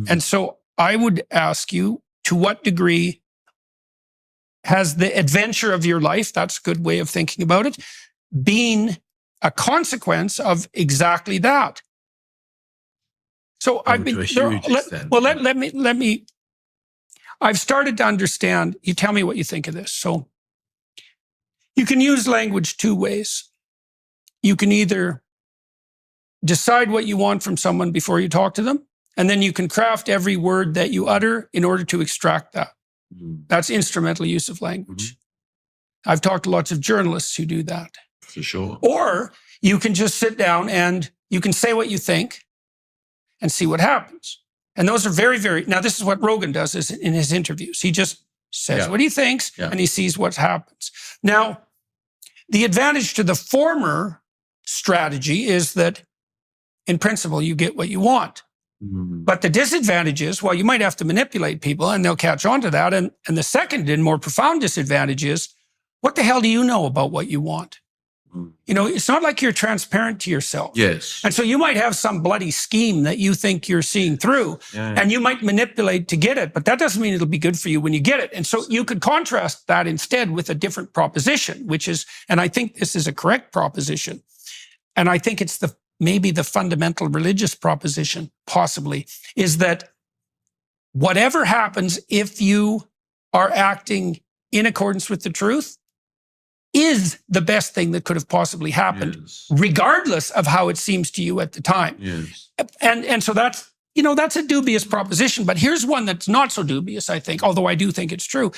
And so I would ask you, to what degree has the adventure of your life, that's a good way of thinking about it, been a consequence of exactly that? So I've been, let me, I've started to understand, you tell me what you think of this. So you can use language two ways. You can either decide what you want from someone before you talk to them, and then you can craft every word that you utter in order to extract that. That's instrumental use of language. I've talked to lots of journalists who do that. For sure. Or you can just sit down and you can say what you think and see what happens. And those are very, very, now this is what Rogan does is in his interviews. He just says what he thinks and he sees what happens. Now, the advantage to the former strategy is that in principle, you get what you want. But the disadvantage is, well, you might have to manipulate people and they'll catch on to that. And the second and more profound disadvantage is, what the hell do you know about what you want? You know, it's not like you're transparent to yourself. Yes. And so you might have some bloody scheme that you think you're seeing through and you might manipulate to get it, but that doesn't mean it'll be good for you when you get it. And so you could contrast that instead with a different proposition, which is, and I think this is a correct proposition. And I think it's maybe the fundamental religious proposition, possibly, is that whatever happens if you are acting in accordance with the truth is the best thing that could have possibly happened, regardless of how it seems to you at the time. And so that's, you know, that's a dubious proposition, but here's one that's not so dubious, I think, although I do think it's true,